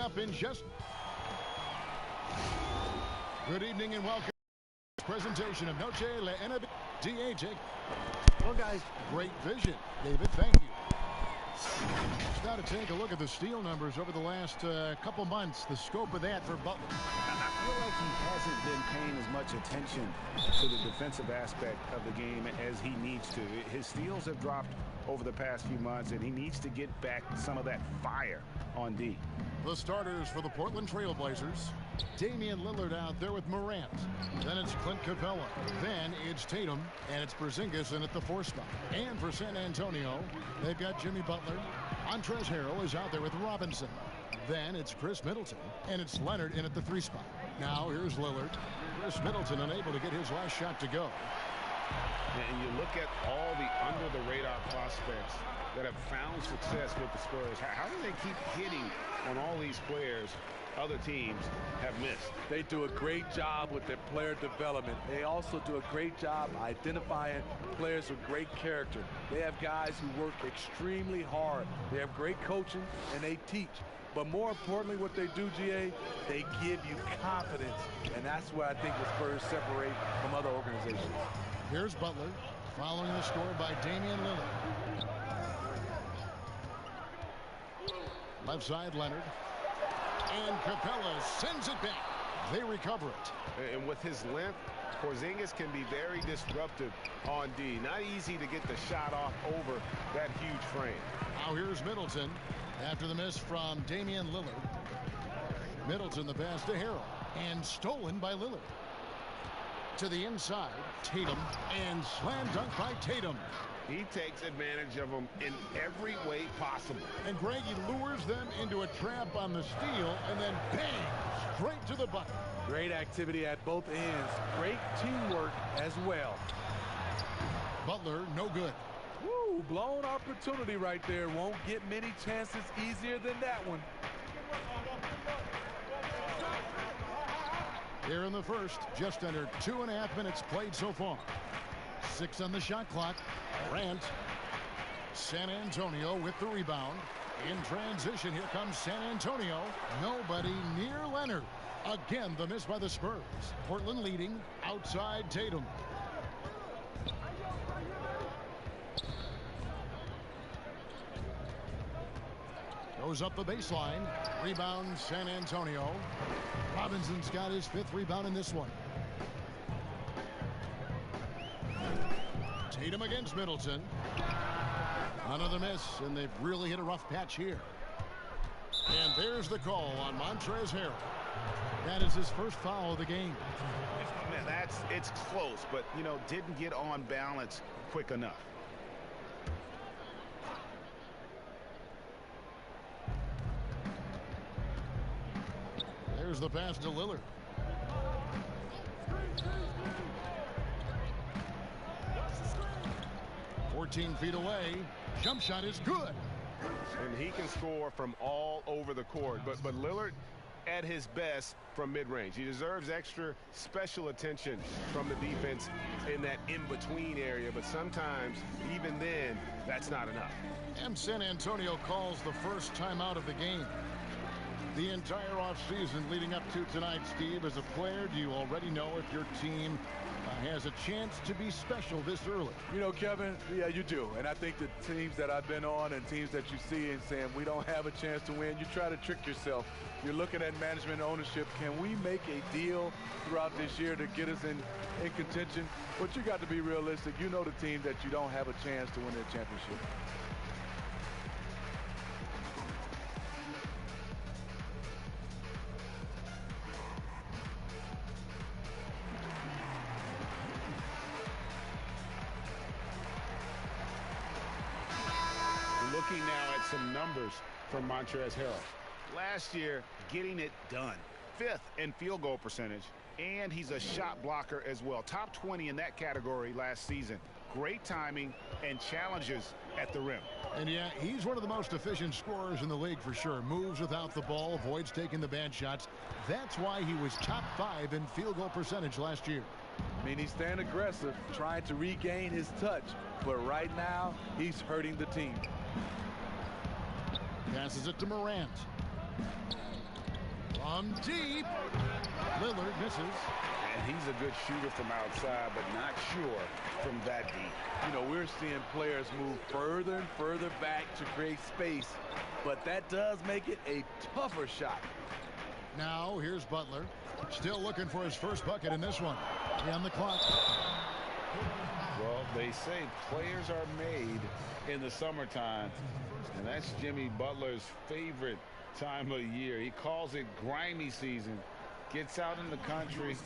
up in just... Good evening and welcome to the presentation of Noche La NBA. Well, guys, great vision. David, thank you. Just got to take a look at the steal numbers over the last couple months. The scope of that for Butler. I feel like he hasn't been paying as much attention to the defensive aspect of the game as he needs to. His steals have dropped over the past few months, and he needs to get back some of that fire on D. The starters for the Portland Trail Blazers. Damian Lillard out there with Morant. Then it's Clint Capella. Then it's Tatum. And it's Porzingis in at the 4 spot. And for San Antonio, they've got Jimmy Butler. Montrezl Harrell is out there with Robinson. Then it's Chris Middleton. And it's Leonard in at the 3 spot. Now here's Lillard. Chris Middleton unable to get his last shot to go. And you look at all the under-the-radar prospects that have found success with the Spurs. How do they keep hitting on all these players other teams have missed? They do a great job with their player development. They also do a great job identifying players with great character. They have guys who work extremely hard. They have great coaching, and they teach. But more importantly, what they do, GA, they give you confidence. And that's where I think the Spurs separate from other organizations. Here's Butler, following the score by Damian Lillard. Left side, Leonard. And Capella sends it back. They recover it. And with his length, Porzingis can be very disruptive on D. Not easy to get the shot off over that huge frame. Now here's Middleton after the miss from Damian Lillard. Middleton the pass to Harrell. And stolen by Lillard. To the inside, Tatum. And slam dunk by Tatum. He takes advantage of them in every way possible. And Greg, he lures them into a trap on the steal, and then bang, straight to the bucket. Great activity at both ends. Great teamwork as well. Butler, no good. Woo, blown opportunity right there. Won't get many chances easier than that one. Here in the first, just under 2.5 minutes played so far. 6 on the shot clock. Morant. San Antonio with the rebound. In transition, here comes San Antonio. Nobody near Leonard. Again, the miss by the Spurs. Portland leading. Outside Tatum. Goes up the baseline. Rebound San Antonio. Robinson's got his 5th rebound in this one. Tatum against Middleton. Another miss, and they've really hit a rough patch here. And there's the call on Montrezl Harrell. That is his first foul of the game. Man, it's close, but, you know, didn't get on balance quick enough. There's the pass to Lillard. Feet away. Jump shot is good. And he can score from all over the court. But Lillard at his best from mid-range. He deserves extra special attention from the defense in that in-between area. But sometimes, even then, that's not enough. And San Antonio calls the first timeout of the game. The entire offseason leading up to tonight, Steve, as a player, do you already know if your team has a chance to be special this early? You know, Kevin, yeah, you do. And I think the teams that I've been on and teams that you see and saying we don't have a chance to win, you try to trick yourself. You're looking at management and ownership. Can we make a deal throughout this year to get us in contention? But you got to be realistic. You know the team that you don't have a chance to win their championship. Looking now at some numbers from Montrezl Harrell. Last year, getting it done. 5th in field goal percentage, and he's a shot blocker as well. Top 20 in that category last season. Great timing and challenges at the rim. And yeah, he's one of the most efficient scorers in the league for sure. Moves without the ball, avoids taking the bad shots. That's why he was top 5 in field goal percentage last year. I mean, he's staying aggressive, trying to regain his touch. But right now, he's hurting the team. Passes it to Morant. from deep. Lillard misses. And he's a good shooter from outside, but not sure from that deep. You know, we're seeing players move further and further back to create space, but that does make it a tougher shot. Now here's Butler. Still looking for his first bucket in this one. On the clock. Well, they say players are made in the summertime, and that's Jimmy Butler's favorite time of year. He calls it grimy season, gets out in the country,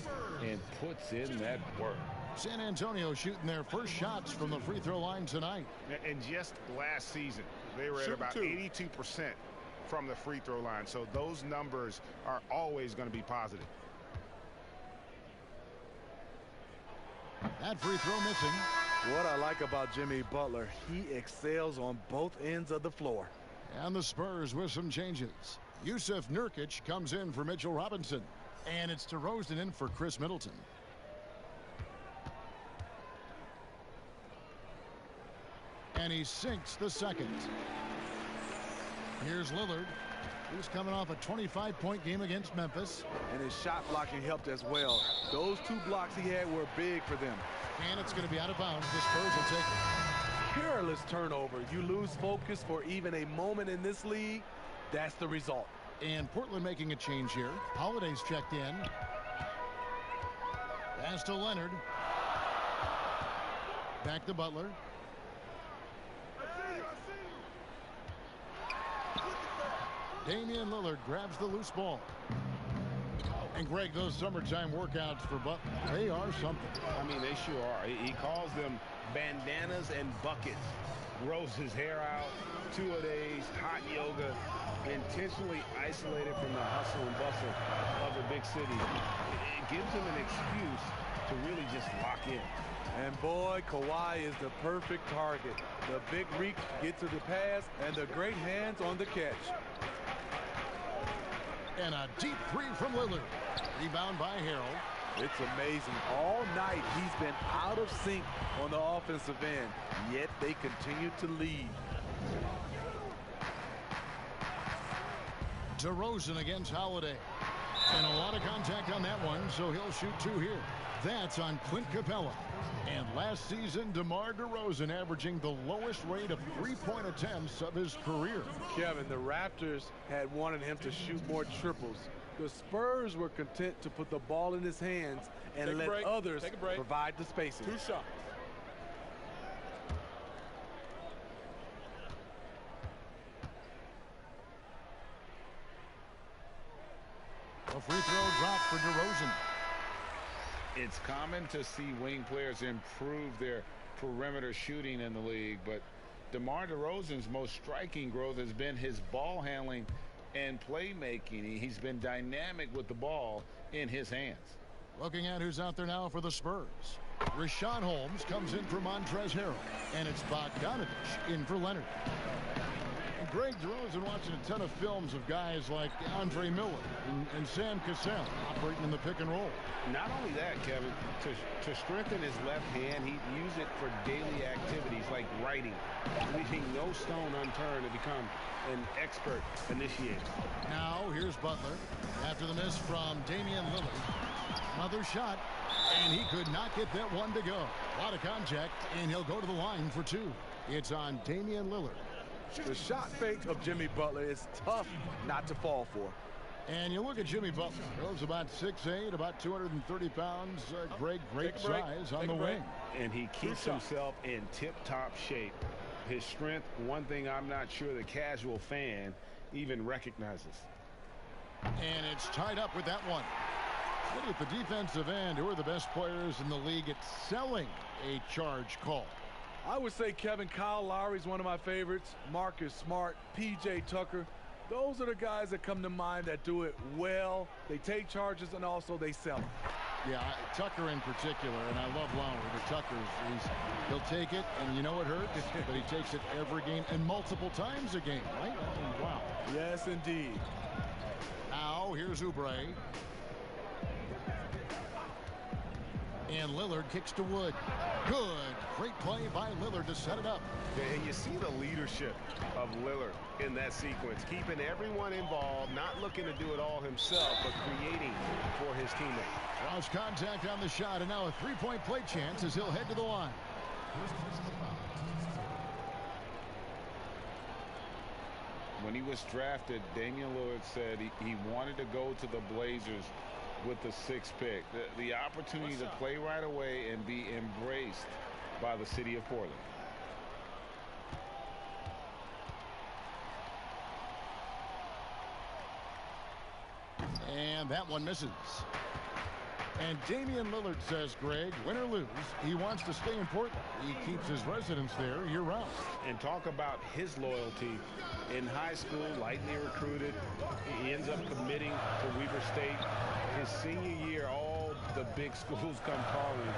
and puts in that work. San Antonio shooting their first shots from the free throw line tonight. And just last season, they were at about 82% from the free throw line. So those numbers are always going to be positive. That free throw missing. What I like about Jimmy Butler, he excels on both ends of the floor. And the Spurs with some changes. Yusuf Nurkic comes in for Mitchell Robinson. And it's DeRozan in for Chris Middleton. And he sinks the second. Here's Lillard. He's coming off a 25-point game against Memphis. And his shot blocking helped as well. Those 2 blocks he had were big for them. And it's going to be out of bounds. The Spurs will take it. Careless turnover. You lose focus for even a moment in this league. That's the result. And Portland making a change here. Holiday's checked in. Pass to Leonard. Back to Butler. Damian Lillard grabs the loose ball. And Greg, those summertime workouts for Butler, they are something. I mean, they sure are. He calls them bandanas and buckets. Grows his hair out, 2-a-days, hot yoga, intentionally isolated from the hustle and bustle of the big city. It gives him an excuse to really just lock in. And boy, Kawhi is the perfect target. The big reach gets to the pass and the great hands on the catch. And a deep three from Lillard. Rebound by Harrell. It's amazing. All night he's been out of sync on the offensive end, yet they continue to lead. DeRozan against Holiday. And a lot of contact on that one, so he'll shoot 2 here. That's on Clint Capella. And last season, DeMar DeRozan averaging the lowest rate of three-point attempts of his career. Kevin, the Raptors had wanted him to shoot more triples. The Spurs were content to put the ball in his hands and let others provide the spacing. 2 shots. A free throw drop for DeRozan. It's common to see wing players improve their perimeter shooting in the league, but DeMar DeRozan's most striking growth has been his ball handling and playmaking. He's been dynamic with the ball in his hands. Looking at who's out there now for the Spurs. Richaun Holmes comes in for Montrezl Harrell, and it's Bogdanovich in for Leonard. And Greg DeRozan watching a ton of films of guys like Andre Miller and Sam Cassell operating in the pick and roll. Not only that, Kevin, to strengthen his left hand, he'd use it for daily activities like writing, leaving no stone unturned to become an expert initiator. Now here's Butler after the miss from Damian Lillard. Another shot, and he could not get that one to go. A lot of contact, and he'll go to the line for 2. It's on Damian Lillard. The shot fake of Jimmy Butler is tough not to fall for. And you look at Jimmy Butler. Goes about 6'8", about 230 pounds. Great size on the wing. And he keeps himself in tip-top shape. His strength, one thing I'm not sure the casual fan even recognizes. And it's tied up with that one. Look at the defensive end. Who are the best players in the league at selling a charge call? I would say Kevin, Kyle Lowry is one of my favorites. Marcus Smart, P.J. Tucker. Those are the guys that come to mind that do it well. They take charges and also they sell them. Yeah, Tucker in particular, and I love Lowry, but Tucker's, he'll take it, and you know it hurts, but he takes it every game and multiple times a game, right? Wow. Yes, indeed. Now, here's Oubre. And Lillard kicks to Wood. Good Great play by Lillard to set it up. And you see the leadership of Lillard in that sequence, keeping everyone involved, not looking to do it all himself, but creating for his teammates. Draws contact on the shot, and now a three-point play chance as he'll head to the line. When he was drafted, Damian Lillard said he wanted to go to the Blazers with the 6th pick. The opportunity to play right away and be embraced by the city of Portland. And that one misses. And Damian Lillard says, Greg, win or lose, he wants to stay in Portland. He keeps his residence there year-round. And talk about his loyalty. In high school, lightly recruited, he ends up committing to Weber State. His senior year, all the big schools come calling,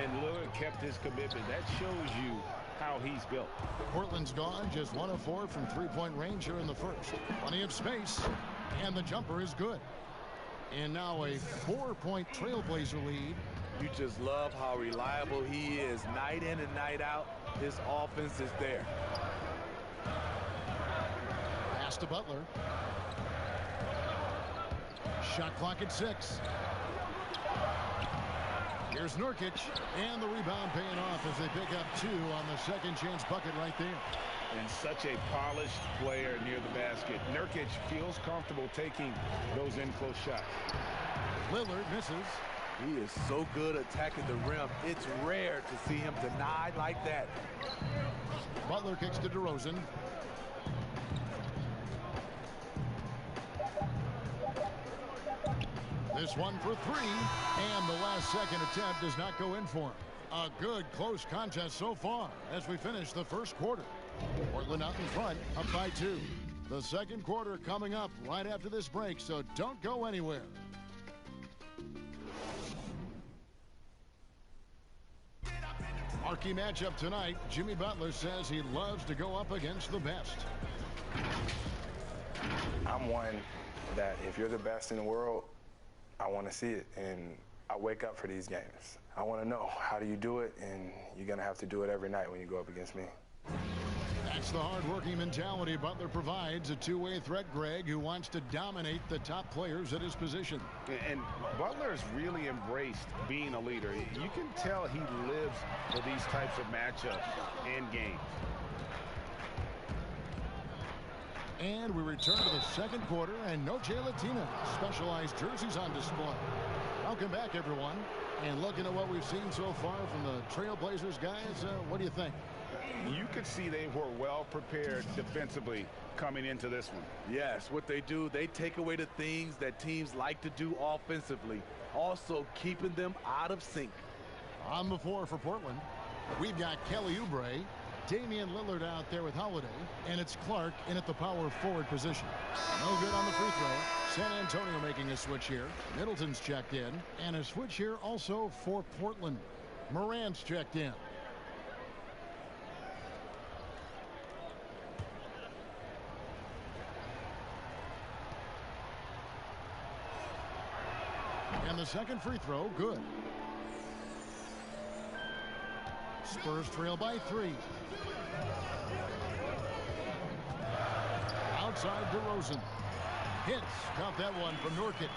and Lillard kept his commitment. That shows you how he's built. Portland's gone just 1 of 4 from three-point range here in the first. Plenty of space, and the jumper is good. And now a 4-point Trailblazer lead. You just love how reliable he is night in and night out. His offense is there. Pass to Butler. Shot clock at 6. Here's Nurkic, and the rebound paying off as they pick up 2 on the second chance bucket right there. And such a polished player near the basket. Nurkic feels comfortable taking those in-close shots. Lillard misses. He is so good attacking the rim. It's rare to see him denied like that. Butler kicks to DeRozan. This one for 3, and the last second attempt does not go in for him. A good close contest so far as we finish the first quarter. Portland out in front, up by 2. The second quarter coming up right after this break, so don't go anywhere. Marquee matchup tonight. Jimmy Butler says he loves to go up against the best. I'm one that if you're the best in the world, I want to see it, and I wake up for these games. I want to know, how do you do it? And you're going to have to do it every night when you go up against me. That's the hard-working mentality Butler provides. A two-way threat, Greg, who wants to dominate the top players at his position. And Butler has really embraced being a leader. You can tell he lives for these types of matchups and games. And we return to the second quarter, and no Jay Latino. Specialized jerseys on display. Welcome back, everyone. And looking at what we've seen so far from the Trailblazers guys, what do you think? You could see they were well prepared defensively coming into this one. Yes, what they do, they take away the things that teams like to do offensively, also keeping them out of sync. On the floor for Portland, we've got Kelly Oubre, Damian Lillard out there with Holiday, and it's Clark in at the power forward position. No good on the free throw. San Antonio making a switch here. Middleton's checked in, and a switch here also for Portland. Morant's checked in. And the second free throw, good. Spurs trail by 3. Outside DeRozan. Hits. Got that one from Nurkic.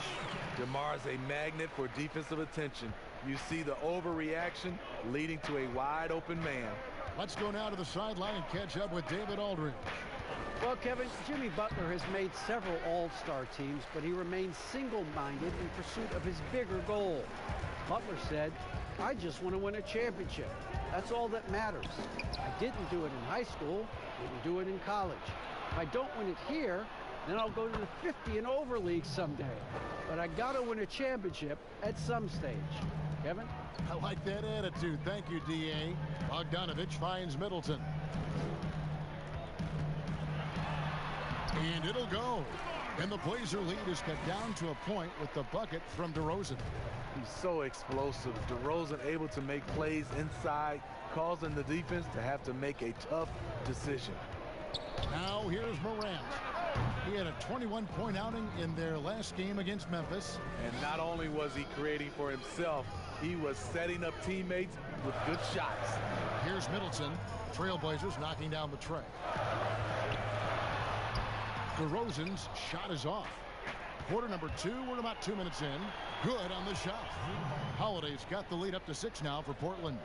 DeMar's a magnet for defensive attention. You see the overreaction leading to a wide open man. Let's go now to the sideline and catch up with David Aldridge. Well, Kevin, Jimmy Butler has made several all-star teams, but he remains single-minded in pursuit of his bigger goal. Butler said, I just want to win a championship. That's all that matters. I didn't do it in high school, didn't do it in college. If I don't win it here, then I'll go to the 50 and over league someday. But I got to win a championship at some stage. Kevin? I like that attitude. Thank you, D.A. Bogdanovich finds Middleton. And it'll go. And the Blazer lead is cut down to a point with the bucket from DeRozan. He's so explosive. DeRozan able to make plays inside, causing the defense to have to make a tough decision. Now here's Morant. He had a 21-point outing in their last game against Memphis. And not only was he creating for himself, he was setting up teammates with good shots. Here's Middleton. Trailblazers knocking down the tray. DeRozan's shot is off. Quarter number 2. We're about 2 minutes in. Good on the shot. Holiday's got the lead up to 6 now for Portland.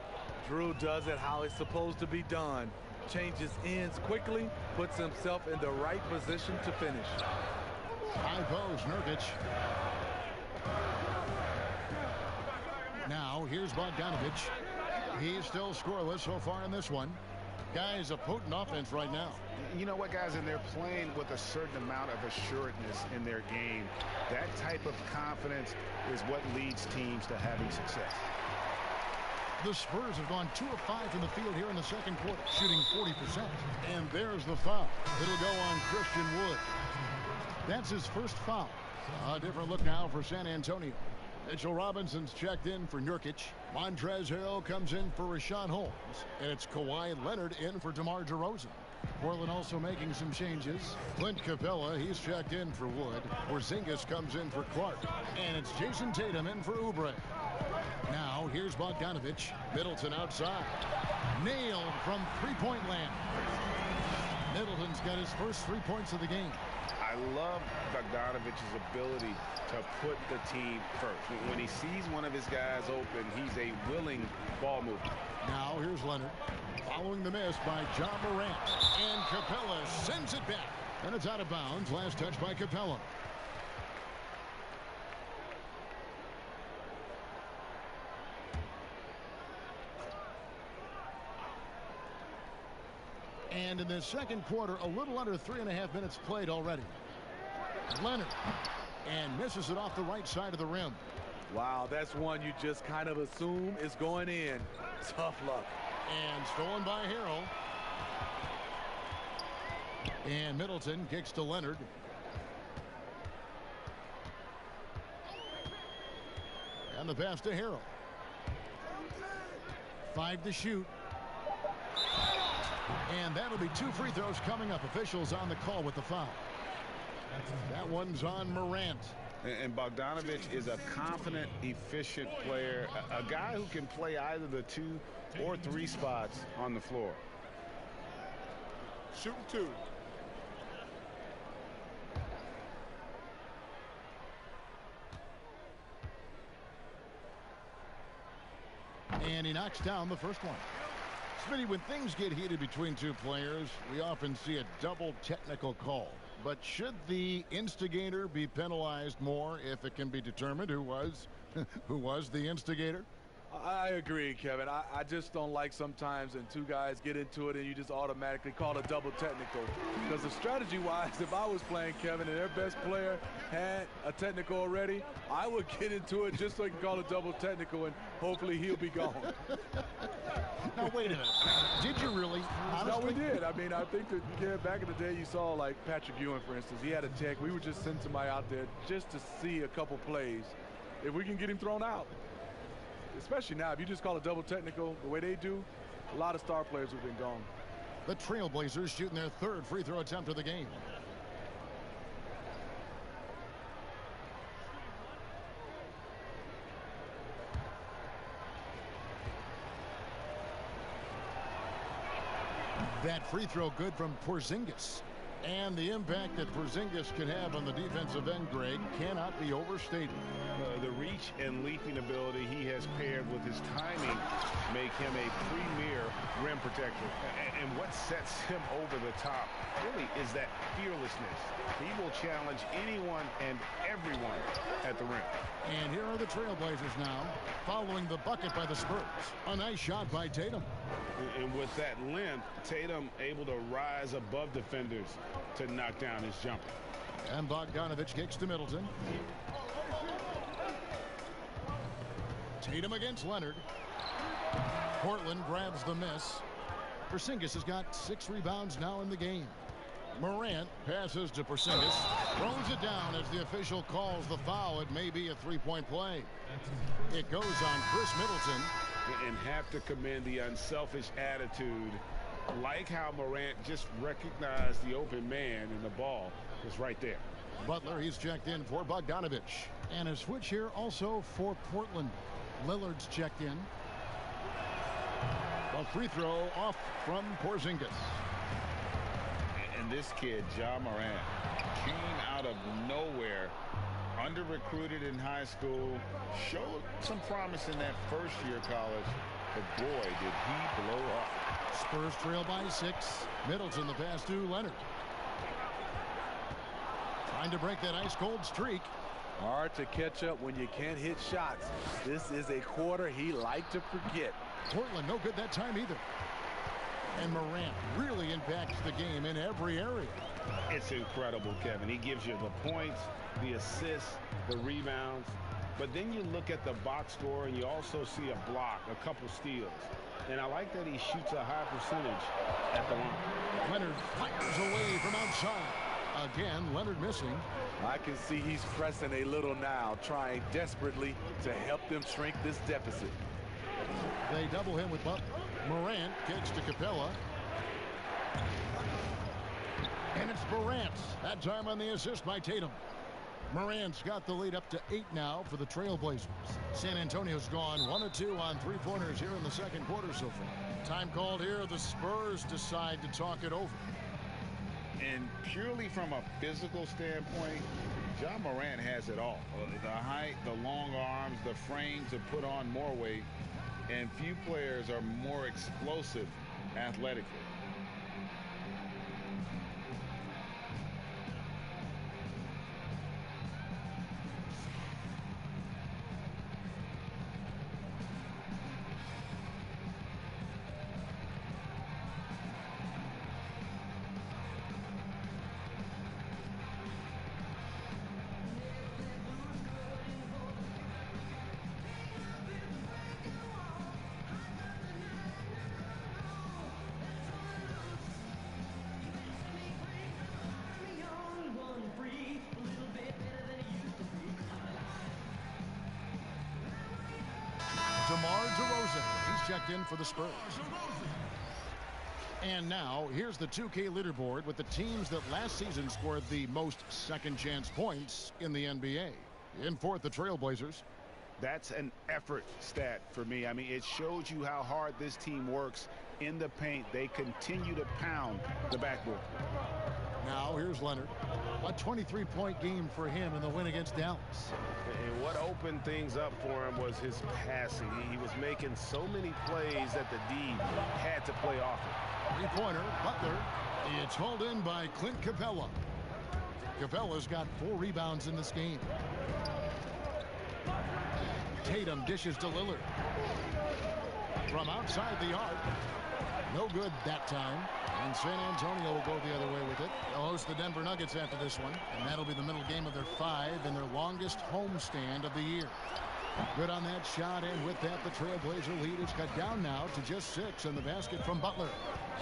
Drew does it how it's supposed to be done. Changes ends quickly, puts himself in the right position to finish. High post, Nurkic. Now, here's Bogdanovich. He's still scoreless so far in this one. Guys, a potent offense right now. You know what, guys, and they're playing with a certain amount of assuredness in their game. That type of confidence is what leads teams to having success. The Spurs have gone 2 of 5 from the field here in the second quarter, shooting 40%. And there's the foul. It'll go on Christian Wood. That's his first foul. A different look now for San Antonio. Mitchell Robinson's checked in for Nurkic. Montrezl Harrell comes in for Rashawn Holmes. And it's Kawhi Leonard in for DeMar DeRozan. Portland also making some changes. Clint Capella, he's checked in for Wood. Porzingis comes in for Clark. And it's Jason Tatum in for Oubre. Now, here's Bogdanovich. Middleton outside. Nailed from three-point land. Middleton's got his first 3 points of the game. I love Bogdanovich's ability to put the team first. When he sees one of his guys open, he's a willing ball mover. Now here's Leonard. Following the miss by John Morant. And Capella sends it back. And it's out of bounds. Last touch by Capella. And in the second quarter, a little under 3.5 minutes played already. Leonard. And misses it off the right side of the rim. Wow, that's one you just kind of assume is going in. Tough luck. And stolen by Harrell. And Middleton kicks to Leonard. And the pass to Harrell. 5 to shoot. And that'll be 2 free throws coming up. Officials on the call with the foul. That one's on Morant. And Bogdanovich is a confident, efficient player, a guy who can play either the 2 or 3 spots on the floor. Shooting 2. And he knocks down the first one. Smitty, when things get heated between 2 players, we often see a double technical call. But should the instigator be penalized more if it can be determined who was the instigator? I agree, Kevin. I just don't like sometimes when 2 guys get into it and you just automatically call a double technical. Because strategy-wise, if I was playing Kevin and their best player had a technical already, I would get into it just so I can call a double technical and hopefully he'll be gone. Now, wait a minute. Did you really? Honestly? No, we did. I mean, I think that back in the day you saw like Patrick Ewing, for instance. He had a tech. We would just send somebody out there just to see a couple plays. If we can get him thrown out. Especially now, if you just call a double technical the way they do, a lot of star players have been gone. The Trailblazers shooting their 3rd free throw attempt of the game. That free throw good from Porzingis. And the impact that Porzingis can have on the defensive end, Greg, cannot be overstated. The reach and leaping ability he has paired with his timing make him a premier rim protector. And what sets him over the top really is that fearlessness. He will challenge anyone and everyone at the rim. And here are the Trailblazers now, following the bucket by the Spurs. A nice shot by Tatum. And with that length, Tatum able to rise above defenders to knock down his jumper. And Bogdanovich kicks to Middleton. Tatum against Leonard. Portland grabs the miss. Porzingis has got 6 rebounds now in the game. Morant passes to Porzingis. Throws it down as the official calls the foul. It may be a 3-point play. It goes on Chris Middleton. And have to commend the unselfish attitude. Like how Morant just recognized the open man and the ball was right there. Butler, he's checked in for Bogdanovich. And a switch here also for Portland. Lillard's checked in. A free throw off from Porzingis. And this kid, Ja Morant, came out of nowhere, under-recruited in high school, showed some promise in that first year of college, but boy, did he blow up. Spurs trail by 6. Middleton the pass to Leonard. Trying to break that ice-cold streak. Hard to catch up when you can't hit shots. This is a quarter he liked to forget. Portland no good that time either. And Morant really impacts the game in every area. It's incredible, Kevin. He gives you the points, the assists, the rebounds. But then you look at the box score and you also see a block, a couple steals. And I like that he shoots a high percentage at the line. Leonard fires away from outside. Again, Leonard missing. I can see he's pressing a little now, trying desperately to help them shrink this deficit. They double him with Butler. Morant kicks to Capella. And it's Morant. That time on the assist by Tatum. Morant's got the lead up to 8 now for the Trailblazers. San Antonio's gone 1 of 2 on three-pointers here in the second quarter so far. Time called here. The Spurs decide to talk it over. And purely from a physical standpoint, Ja Morant has it all. The height, the long arms, the frame to put on more weight. And few players are more explosive athletically. DeMar DeRozan, he's checked in for the Spurs. And now, here's the 2K leaderboard with the teams that last season scored the most second-chance points in the NBA. In fourth, the Trailblazers. That's an effort stat for me. I mean, it shows you how hard this team works in the paint. They continue to pound the backboard. Now, here's Leonard. A 23-point game for him in the win against Dallas. And what opened things up for him was his passing. He was making so many plays that the D had to play off him. Three-pointer, Butler. It's hauled in by Clint Capella. Capella's got 4 rebounds in this game. Tatum dishes to Lillard. From outside the arc. No good that time. And San Antonio will go the other way with it. They'll host the Denver Nuggets after this one. And that'll be the middle game of their 5 and their longest homestand of the year. Good on that shot, and with that, the Trailblazer lead is cut down now to just 6 in the basket from Butler.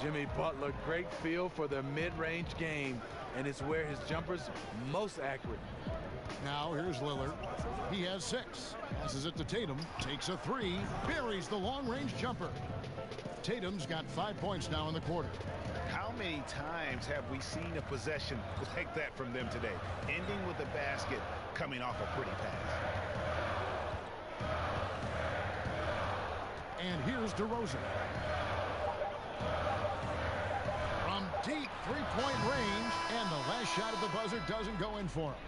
Jimmy Butler, great feel for the mid-range game, and it's where his jumper's most accurate. Now here's Lillard. He has 6. Passes it to Tatum. Takes a 3. Buries the long-range jumper. Tatum's got 5 points now in the quarter. How many times have we seen a possession like that from them today? Ending with a basket, coming off a pretty pass. And here's DeRozan. From deep three-point range, and the last shot at the buzzer doesn't go in for him.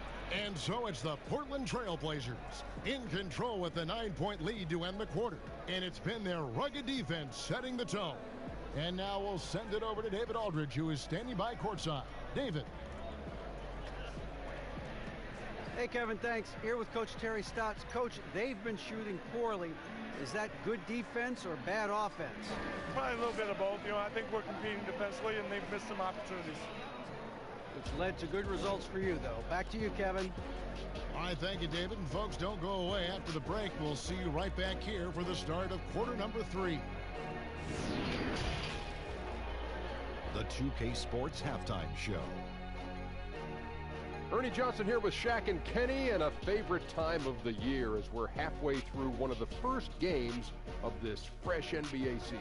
And so it's the Portland Trailblazers in control with the 9-point lead to end the quarter. And it's been their rugged defense setting the tone. And now we'll send it over to David Aldridge, who is standing by courtside. David. Hey, Kevin, thanks. Here with Coach Terry Stotts. Coach, they've been shooting poorly. Is that good defense or bad offense? Probably a little bit of both. You know, I think we're competing defensively, and they've missed some opportunities. Which led to good results for you, though. Back to you, Kevin. All right, thank you, David. And folks, don't go away. After the break, we'll see you right back here for the start of quarter number 3. The 2K Sports Halftime Show. Ernie Johnson here with Shaq and Kenny, and a favorite time of the year as we're halfway through one of the first games of this fresh NBA season.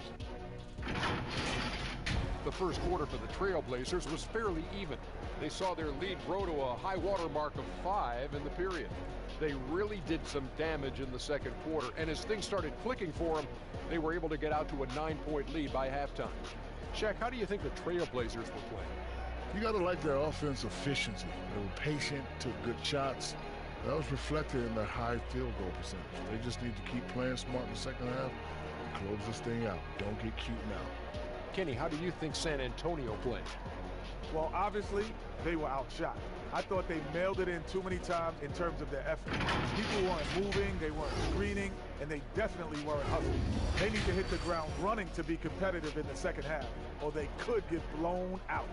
The first quarter for the Trailblazers was fairly even. They saw their lead grow to a high water mark of 5 in the period. They really did some damage in the second quarter, and as things started clicking for them, they were able to get out to a 9-point lead by halftime. Shaq, how do you think the Trailblazers were playing? You got to like their offense efficiency. They were patient, took good shots. That was reflected in their high field goal percentage. They just need to keep playing smart in the second half and close this thing out. Don't get cute now. Kenny, how do you think San Antonio played? Well, obviously, they were outshot. I thought they mailed it in too many times in terms of their effort. People weren't moving, they weren't screening, and they definitely weren't hustling. They need to hit the ground running to be competitive in the second half, or they could get blown out.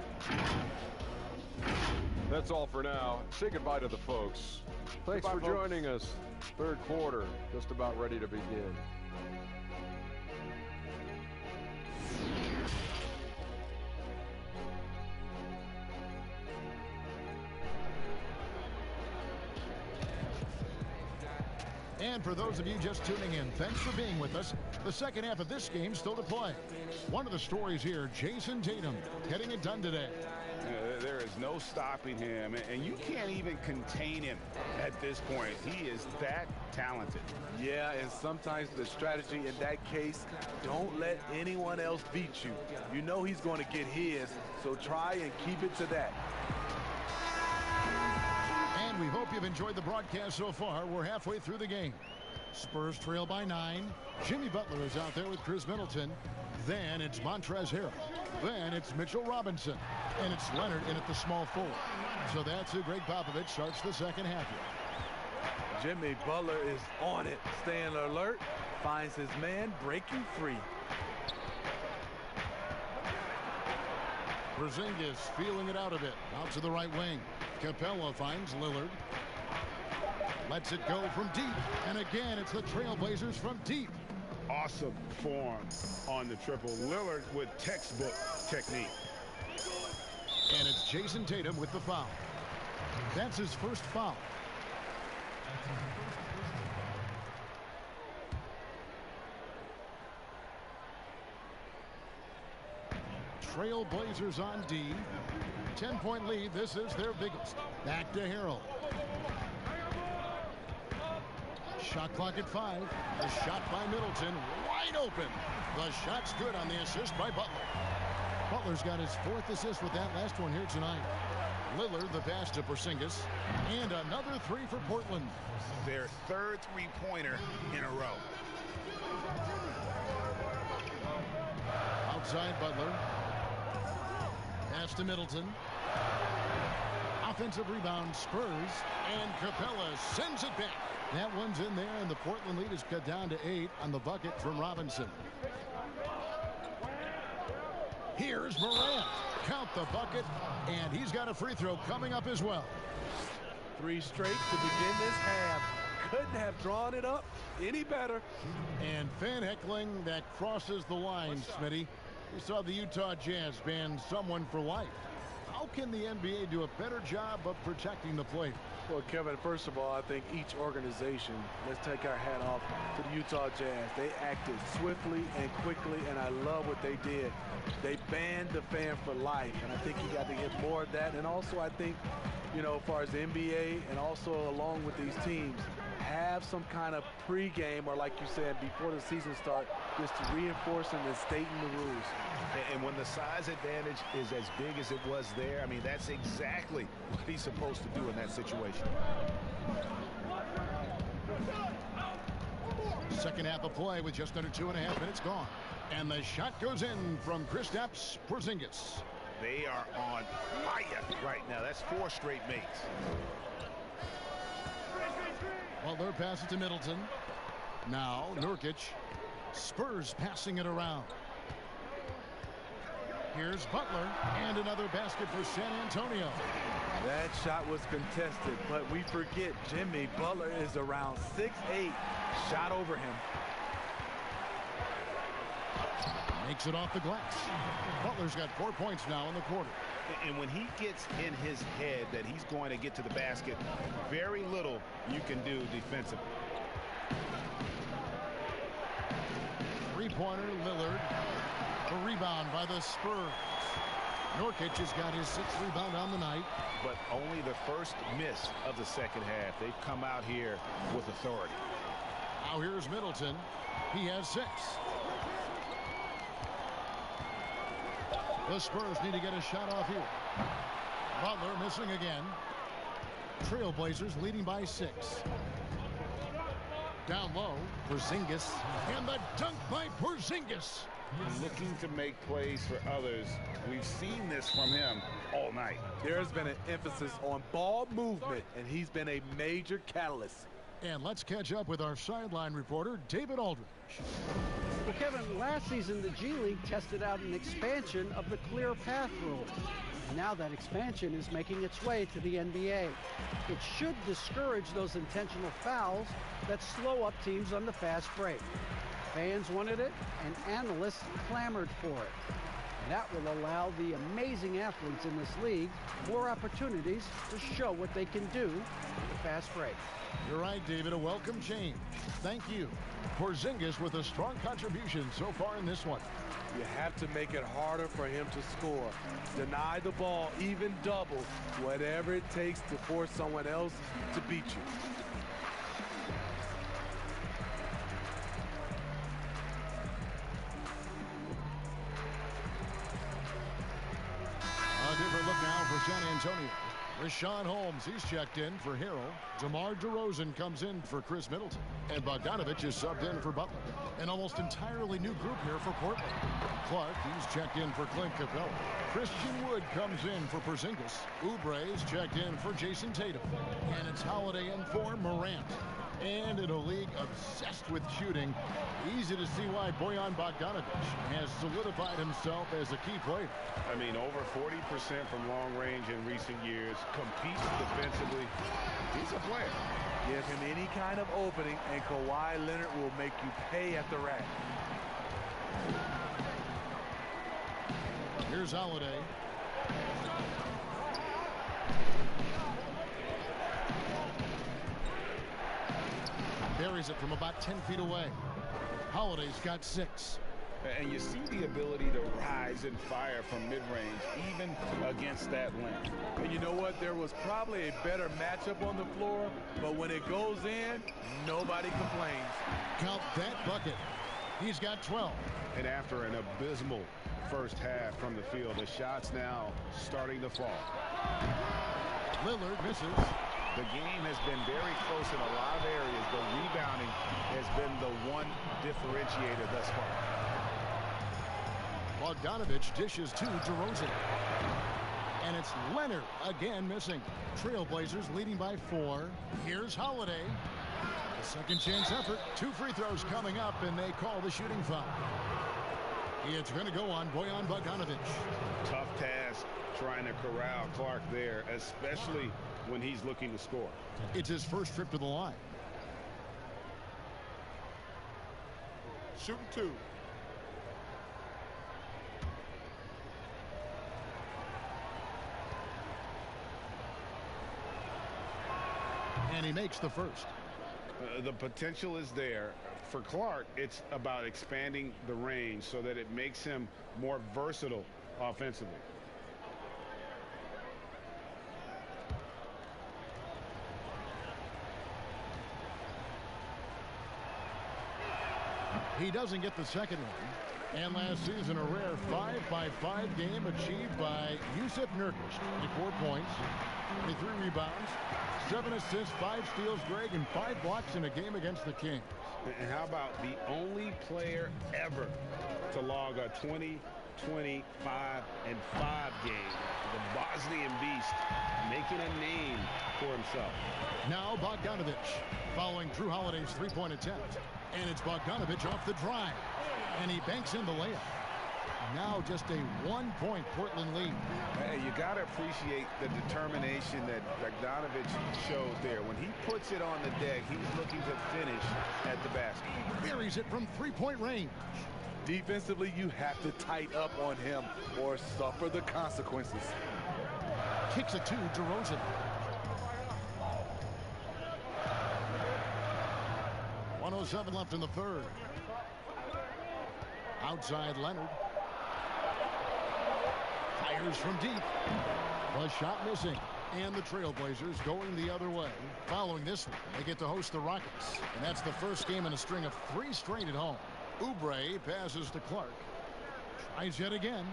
That's all for now. Say goodbye to the folks. Thanks for joining us. Third quarter, just about ready to begin. And for those of you just tuning in, thanks for being with us. The second half of this game still to play. One of the stories here, Jason Tatum, getting it done today. There is no stopping him, and you can't even contain him at this point. He is that talented. Yeah, and sometimes the strategy in that case, don't let anyone else beat you. You know he's going to get his, so try and keep it to that. And we hope you've enjoyed the broadcast so far. We're halfway through the game. Spurs trail by 9. Jimmy Butler is out there with Chris Middleton. Then it's Montrezl Harrell. Then it's Mitchell Robinson. And it's Leonard in at the small forward. So that's who Greg Popovich starts the second half with. Jimmy Butler is on it, staying alert, finds his man breaking free. Porzingis feeling it out a bit. Out to the right wing. Capella finds Lillard. Lets it go from deep. And again, it's the Trailblazers from deep. Awesome form on the triple. Lillard with textbook technique. And it's Jason Tatum with the foul. That's his first foul. Trailblazers on D. 10-point lead. This is their biggest. Back to Harrell. Shot clock at 5. A shot by Middleton. Wide open. The shot's good on the assist by Butler. Butler's got his 4th assist with that last one here tonight. Lillard the pass to Porzingis. And another 3 for Portland. Their 3rd three-pointer in a row. Outside Butler. Pass to Middleton. Offensive rebound, Spurs, and Capella sends it back. That one's in there, and the Portland lead is cut down to 8 on the bucket from Robinson. Here's Morant. Count the bucket, and he's got a free throw coming up as well. 3 straight to begin this half. Couldn't have drawn it up any better. And fan heckling that crosses the line, Smitty. We saw the Utah Jazz ban someone for life. How can the NBA do a better job of protecting the plate? Well, Kevin, first of all, I think each organization, let's take our hat off to the Utah Jazz. They acted swiftly and quickly, and I love what they did. They banned the fan for life, and I think you got to get more of that. And also, I think, you know, as far as the NBA and also along with these teams, have some kind of pregame, or like you said, before the season starts, just to reinforcing and stating the rules. And when the size advantage is as big as it was there, I mean, that's exactly what he's supposed to do in that situation. Second half of play with just under 2.5 minutes gone. And the shot goes in from Kristaps Porzingis. They are on fire right now. That's 4 straight makes. Butler passes to Middleton. Now Nurkic. Spurs passing it around. Here's Butler, and another basket for San Antonio. That shot was contested, but we forget Jimmy Butler is around 6'8". Shot over him. Makes it off the glass. Butler's got 4 points now in the quarter. And when he gets in his head that he's going to get to the basket, very little you can do defensively. Three-pointer, Lillard. A rebound by the Spurs. Nurkic has got his 6th rebound on the night. But only the first miss of the second half. They've come out here with authority. Now here's Middleton. He has 6. The Spurs need to get a shot off here. Butler missing again. Trailblazers leading by 6. Down low, Porzingis. And the dunk by Porzingis. Looking to make plays for others. We've seen this from him all night. There's been an emphasis on ball movement, and he's been a major catalyst. And let's catch up with our sideline reporter, David Aldridge. Well, Kevin, last season the G League tested out an expansion of the clear path rule. Now that expansion is making its way to the NBA. It should discourage those intentional fouls that slow up teams on the fast break. Fans wanted it, and analysts clamored for it. That will allow the amazing athletes in this league more opportunities to show what they can do with the fast break. You're right, David. A welcome change. Thank you. Porzingis with a strong contribution so far in this one. You have to make it harder for him to score. Deny the ball, even double, whatever it takes to force someone else to beat you. A different look now for San Antonio. Rashawn Holmes, he's checked in for Harrell. DeMar DeRozan comes in for Chris Middleton. And Bogdanovich is subbed in for Butler. An almost entirely new group here for Portland. Clark, he's checked in for Clint Capella. Christian Wood comes in for Porzingis. Oubre is checked in for Jason Tatum. And it's Holiday in for Morant. And in a league obsessed with shooting, easy to see why Bojan Bogdanovich has solidified himself as a key player. I mean, over 40% from long range in recent years, competes defensively. He's a player. Give him any kind of opening, and Kawhi Leonard will make you pay at the rack. Here's Holiday. Buries it from about 10 feet away. Holiday's got 6. And you see the ability to rise and fire from mid-range, even against that length. And you know what? There was probably a better matchup on the floor, but when it goes in, nobody complains. Count that bucket. He's got 12. And after an abysmal first half from the field, the shot's now starting to fall. Lillard misses. The game has been very close in a lot of areas. The rebounding has been the one differentiator thus far. Bogdanovich dishes to DeRozan. And it's Leonard again missing. Trailblazers leading by 4. Here's Holiday. A second chance effort. 2 free throws coming up, and they call the shooting foul. It's going to go on Bojan Bogdanovich. Tough task trying to corral Clark there, especially when he's looking to score. It's his first trip to the line. Shooting 2. And he makes the first. The potential is there. For Clark, it's about expanding the range so that it makes him more versatile offensively. He doesn't get the second one. And last season, a rare 5-by-5 game achieved by Jusuf Nurkic. 24 points, 23 rebounds, 7 assists, 5 steals, Greg, and 5 blocks in a game against the Kings. And how about the only player ever to log a 20, 20, 5, and 5 game? The Bosnian beast making a name for himself. Now Bogdanovich following Drew Holiday's three-point attempt. And it's Bogdanovich off the drive. And he banks in the layup. Now just a 1-point Portland lead. Hey, you got to appreciate the determination that Bogdanovich shows there. When he puts it on the deck, he's looking to finish at the basket. Buries it from 3-point range. Defensively, you have to tighten up on him or suffer the consequences. Kicks it to DeRozan. .107 left in the third. Outside Leonard. Fires from deep. The shot missing. And the Trailblazers going the other way. Following this one, they get to host the Rockets. And that's the first game in a string of 3 straight at home. Oubre passes to Clark. Tries yet again.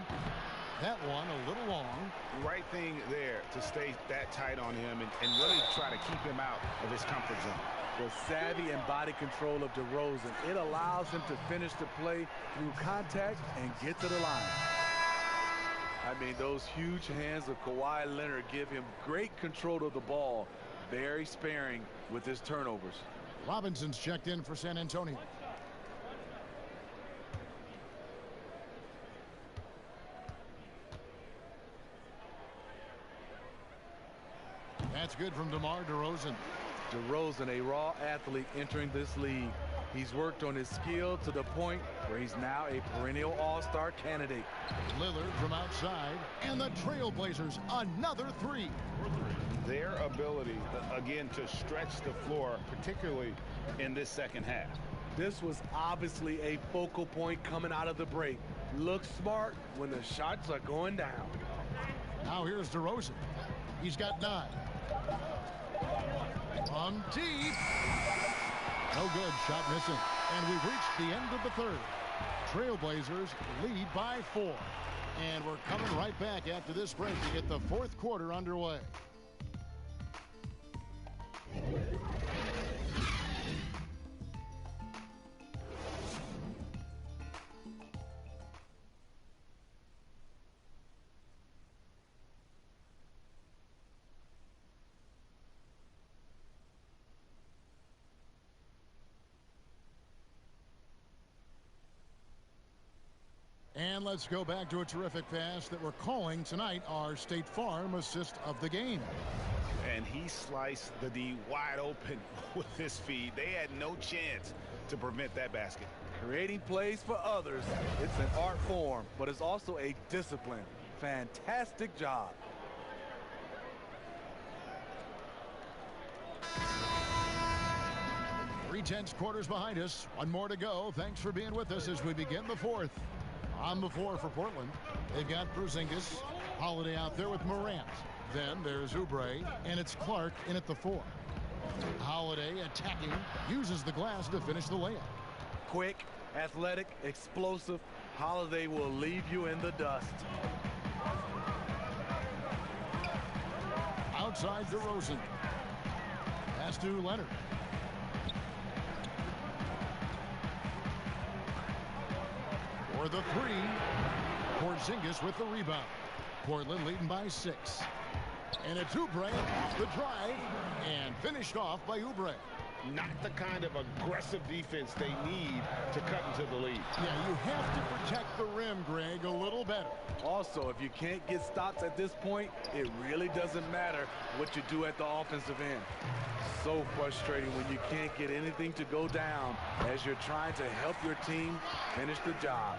That one a little long. Right thing there to stay that tight on him and really try to keep him out of his comfort zone. The savvy and body control of DeRozan, it allows him to finish the play through contact and get to the line. I mean, those huge hands of Kawhi Leonard give him great control of the ball, very sparing with his turnovers. Robinson's checked in for San Antonio. That's good from DeMar DeRozan. DeRozan, a raw athlete entering this league. He's worked on his skill to the point where he's now a perennial all-star candidate. Lillard from outside, and the Trailblazers another 3. Their ability, again, to stretch the floor, particularly in this second half. This was obviously a focal point coming out of the break. Look smart when the shots are going down. Now here's DeRozan. He's got 9. From deep. No good. Shot missing. And we've reached the end of the third. Trailblazers lead by 4. And we're coming right back after this break to get the fourth quarter underway. And let's go back to a terrific pass that we're calling tonight our State Farm assist of the game. And he sliced the D wide open with his feed. They had no chance to prevent that basket. Creating plays for others, it's an art form, but it's also a discipline. Fantastic job. Three-tenths quarters behind us. One more to go. Thanks for being with us as we begin the fourth. On the floor for Portland, they've got Porzingis, Holiday out there with Morant. Then there's Oubre, and it's Clark in at the 4. Holiday attacking, uses the glass to finish the layup. Quick, athletic, explosive. Holiday will leave you in the dust. Outside DeRozan. Pass to Leonard. For the 3, Porzingis with the rebound. Portland leading by 6. And it's Oubre off the drive and finished off by Oubre. Not the kind of aggressive defense they need to cut into the lead. Yeah, you have to protect the rim, Greg, a little better. Also, if you can't get stops at this point, it really doesn't matter what you do at the offensive end. So frustrating when you can't get anything to go down as you're trying to help your team finish the job.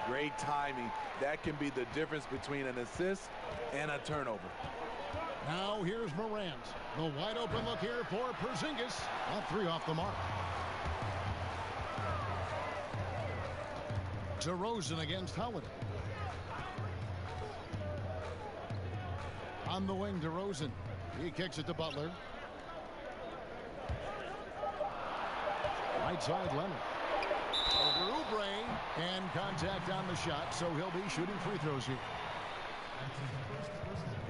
Great timing. That can be the difference between an assist and a turnover. Now here's Morant. The wide open look here for Porzingis. That 3 off the mark. DeRozan against Holiday. On the wing, DeRozan. He kicks it to Butler. Right side, Leonard. Over Oubre. And contact on the shot, so he'll be shooting free throws here.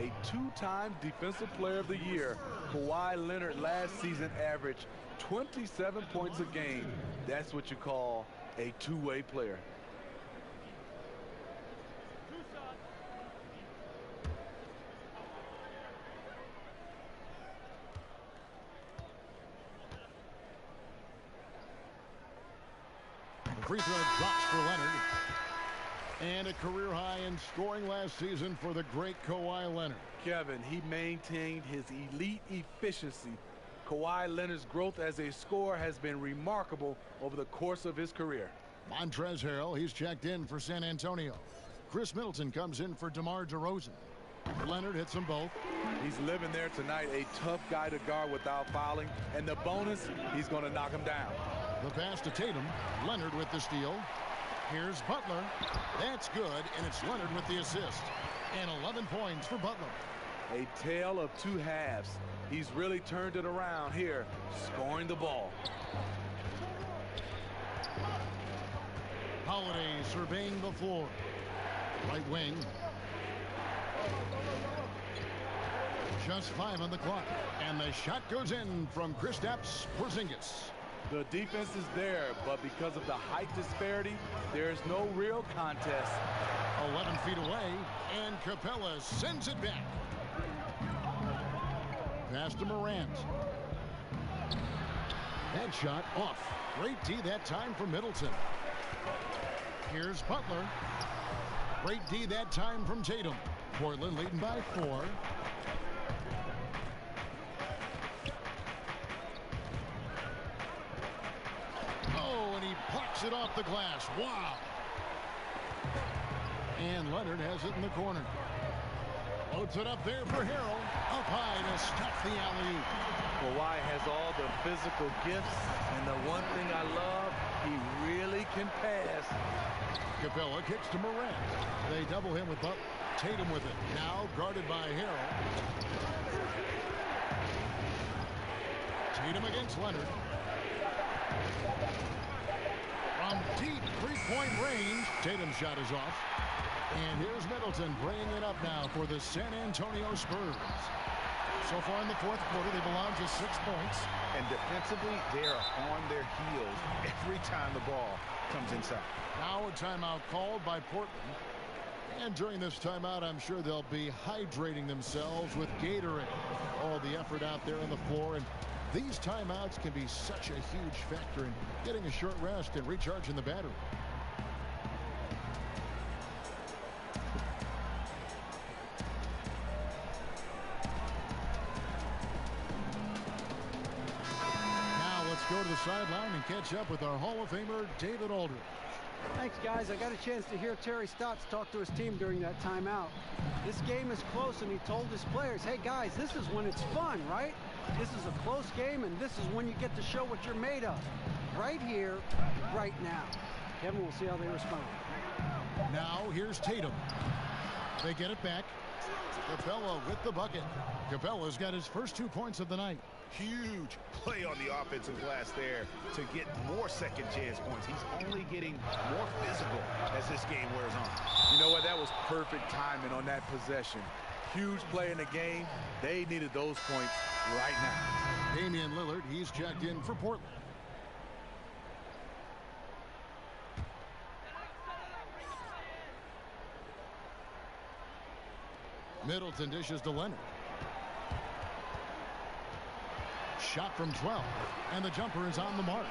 A 2-time Defensive Player of the Year, Kawhi Leonard last season averaged 27 points a game. That's what you call a two-way player. Free throw drops for Leonard. And a career high in scoring last season for the great Kawhi Leonard. Kevin, he maintained his elite efficiency. Kawhi Leonard's growth as a scorer has been remarkable over the course of his career. Montrezl Harrell, he's checked in for San Antonio. Chris Middleton comes in for DeMar DeRozan. Leonard hits them both. He's living there tonight, a tough guy to guard without fouling. And the bonus, he's going to knock him down. The pass to Tatum. Leonard with the steal. Here's Butler. That's good, and it's Leonard with the assist. And 11 points for Butler. A tale of two halves. He's really turned it around here, scoring the ball. Holiday surveying the floor. Right wing. Just 5 on the clock. And the shot goes in from Kristaps Porzingis. The defense is there, but because of the height disparity, there's no real contest. 11 feet away, and Capella sends it back. Pass to Morant. That shot off. Great D that time from Middleton. Here's Butler. Great D that time from Tatum. Portland leading by 4. Oh, and he plucks it off the glass. Wow. And Leonard has it in the corner. Loads it up there for Harrell. Up high to stop the alley-oop. Kawhi has all the physical gifts, and the one thing I love, he really can pass. Capella kicks to Morant. They double him with Butler. Tatum with it. Now guarded by Harrell. Tatum against Leonard. From deep three-point range, Tatum's shot is off. And here's Middleton bringing it up now for the San Antonio Spurs. So far in the fourth quarter, they've allowed just 6 points. And defensively, they are on their heels every time the ball comes inside. Now a timeout called by Portland. And during this timeout, I'm sure they'll be hydrating themselves with Gatorade. All the effort out there on the floor. And these timeouts can be such a huge factor in getting a short rest and recharging the battery. Go to the sideline and catch up with our Hall of Famer, David Aldridge. Thanks, guys. I got a chance to hear Terry Stotts talk to his team during that timeout. This game is close, and he told his players, hey, guys, this is when it's fun, right? This is a close game, and this is when you get to show what you're made of. Right here, right now. Kevin, we'll see how they respond. Now, here's Tatum. They get it back. Capella with the bucket. Capella's got his first 2 points of the night. Huge play on the offensive glass there to get more second chance points. He's only getting more physical as this game wears on. You know what? That was perfect timing on that possession. Huge play in the game. They needed those points right now. Damian Lillard, he's checked in for Portland. Middleton dishes to Leonard. Shot from 12, and the jumper is on the mark.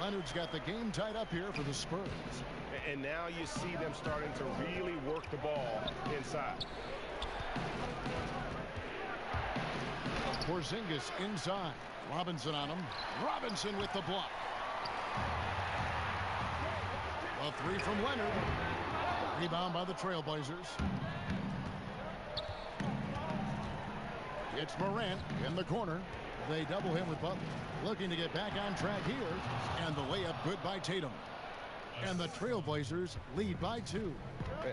Leonard's got the game tied up here for the Spurs. And now you see them starting to really work the ball inside. Porzingis inside. Robinson on him. Robinson with the block. A 3 from Leonard. Rebound by the Trailblazers. It's Morant in the corner. They double him with Butler. Looking to get back on track here. And the layup good by Tatum. And the Trailblazers lead by 2.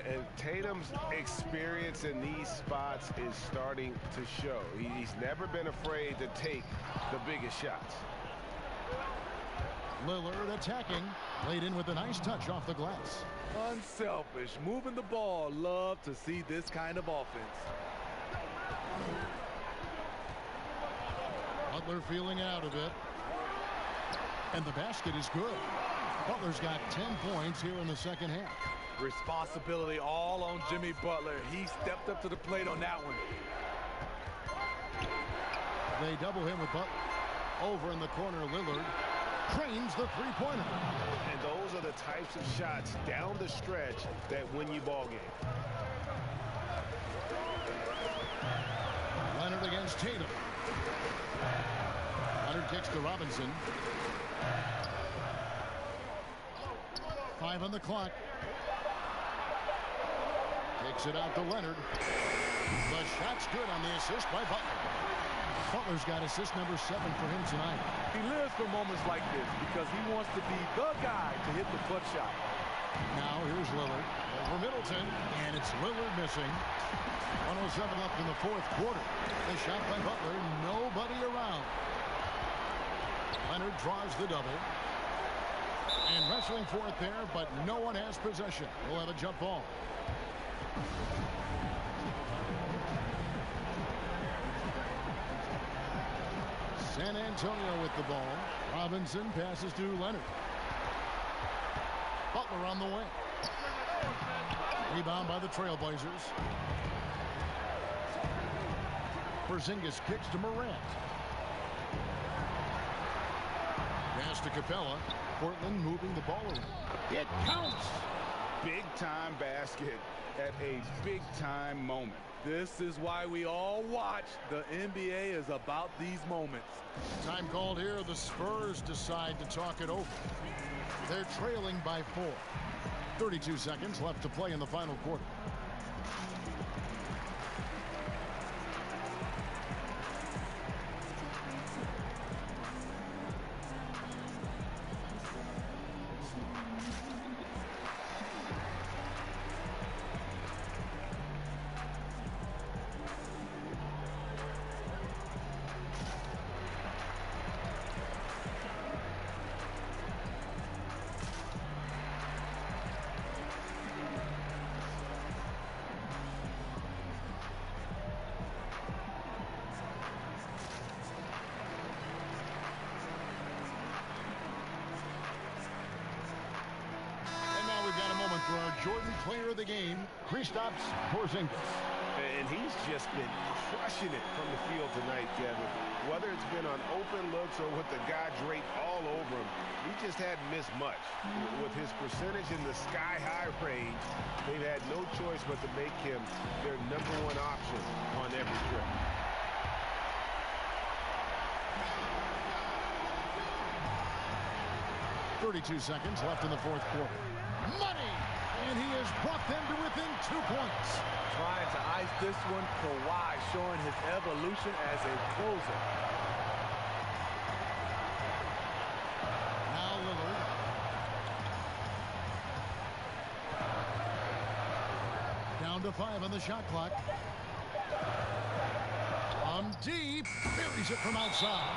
And Tatum's experience in these spots is starting to show. He's never been afraid to take the biggest shots. Lillard attacking. Laid in with a nice touch off the glass. Unselfish. Moving the ball. Love to see this kind of offense. Butler feeling out of it. And the basket is good. Butler's got 10 points here in the second half. Responsibility all on Jimmy Butler. He stepped up to the plate on that one. They double him with Butler. Over in the corner, Lillard cranes the three-pointer. And those are the types of shots down the stretch that win you ball game. Leonard against Tatum. Leonard kicks to Robinson. 5 on the clock. Kicks it out to Leonard. The shot's good on the assist by Butler. Butler's got assist number 7 for him tonight. He lives for moments like this because he wants to be the guy to hit the clutch shot. Now here's Lillard over Middleton, and it's Lillard missing. 107 left in the fourth quarter. The shot by Butler, nobody around. Leonard draws the double. And wrestling for it there, but no one has possession. We'll have a jump ball. San Antonio with the ball. Robinson passes to Leonard. Butler on the way. Rebound by the Trailblazers. Porzingis kicks to Morant. Pass to Capella. Portland moving the ball around. It counts! Big-time basket at a big-time moment. This is why we all watch. The NBA is about these moments. Time called here. The Spurs decide to talk it over. They're trailing by 4. 32 seconds left to play in the final quarter. For our Jordan player of the game, Kristaps Porzingis. And he's just been crushing it from the field tonight, Kevin. Whether it's been on open looks or with the guy draped all over him, he just hadn't missed much. With his percentage in the sky-high range, they've had no choice but to make him their #1 option on every trip. .32 seconds left in the fourth quarter. Money! And he has brought them to within 2 points. Trying to ice this one. Kawhi showing his evolution as a closer. Now Lillard. Down to 5 on the shot clock. From deep. Buries it from outside.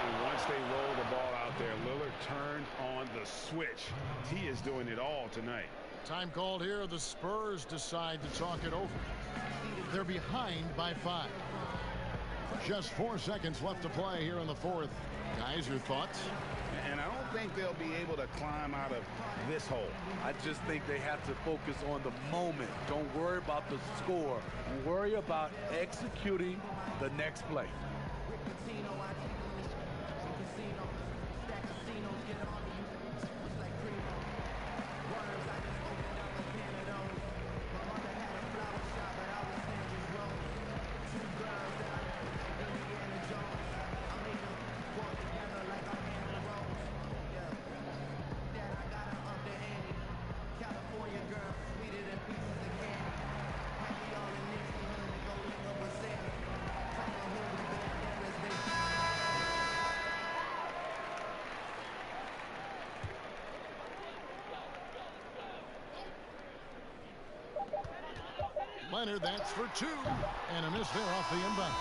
And once they roll the ball out there, Lillard turned on the switch. He is doing it all tonight. Time called here. The Spurs decide to talk it over. They're behind by 5. Just 4 seconds left to play here in the fourth. Guys, your thoughts? And I don't think they'll be able to climb out of this hole. I just think they have to focus on the moment. Don't worry about the score. Worry about executing the next play. Leonard, that's for 2. And a miss there off the inbound.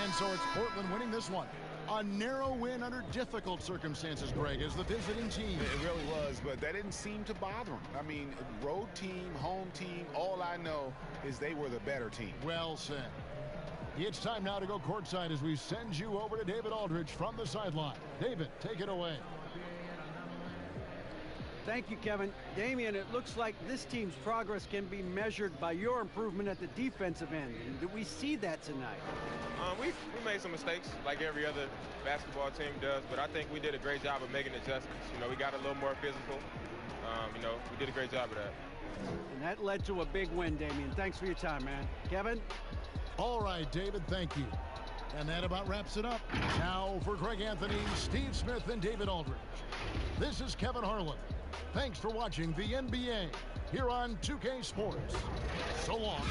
And so it's Portland winning this one. A narrow win under difficult circumstances, Greg, as the visiting team. It really was, but that didn't seem to bother them. I mean, road team, home team, all I know is they were the better team. Well said. It's time now to go courtside as we send you over to David Aldridge from the sideline. David, take it away. Thank you, Kevin. Damian, it looks like this team's progress can be measured by your improvement at the defensive end. And do we see that tonight? We made some mistakes like every other basketball team does, but I think we did a great job of making adjustments. You know, we got a little more physical. You know, we did a great job of that. And that led to a big win, Damian. Thanks for your time, man. Kevin? All right, David, thank you. And that about wraps it up. Now for Greg Anthony, Steve Smith, and David Aldridge. This is Kevin Harlan. Thanks for watching the NBA here on 2K Sports. So long.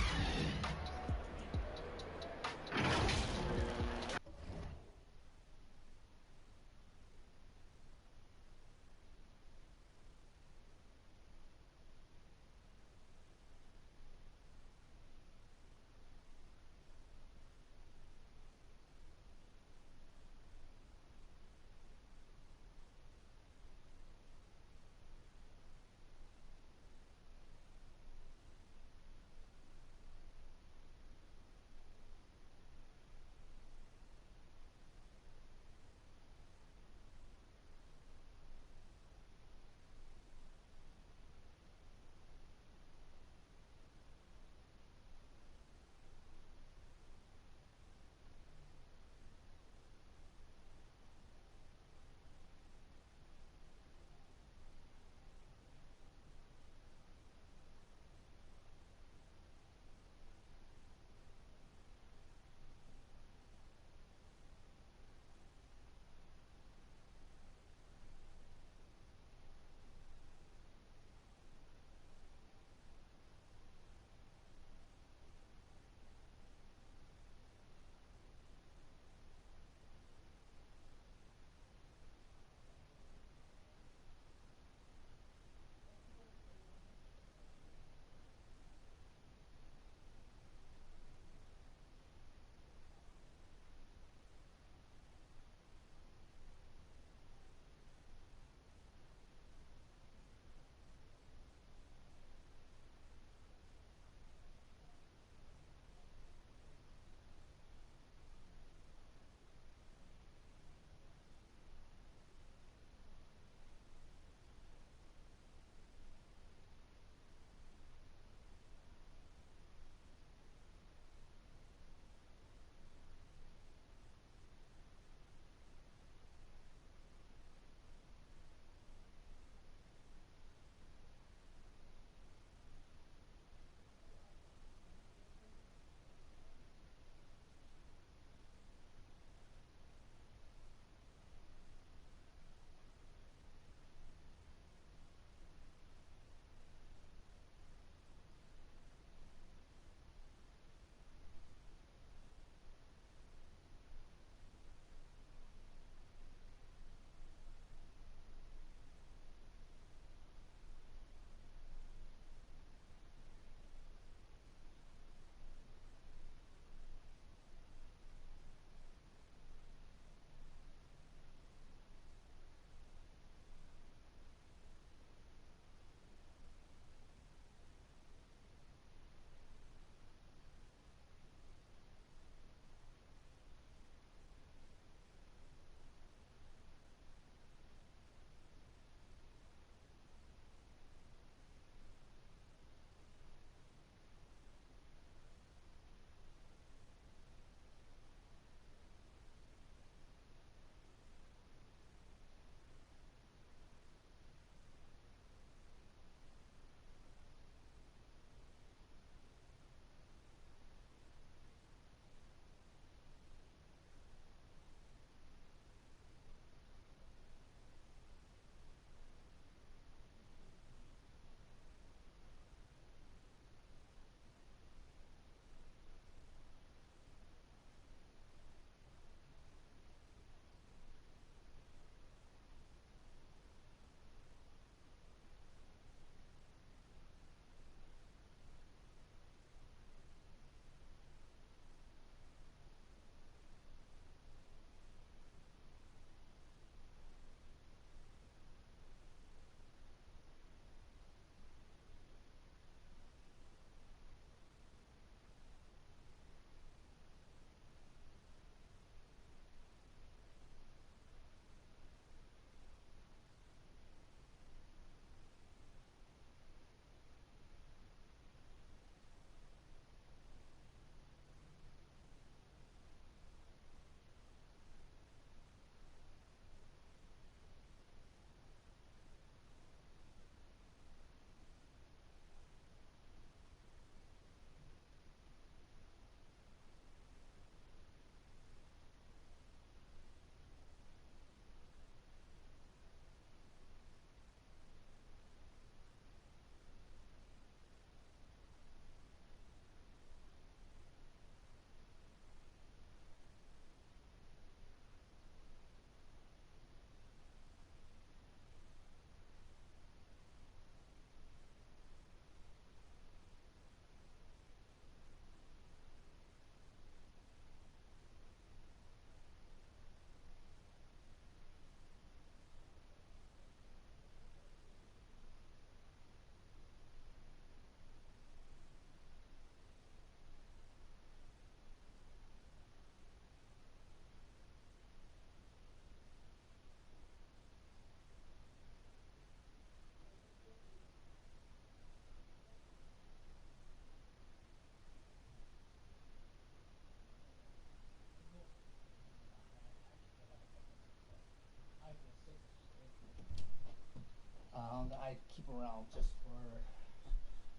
keep around just for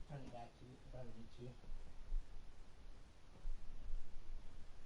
turning back to better too.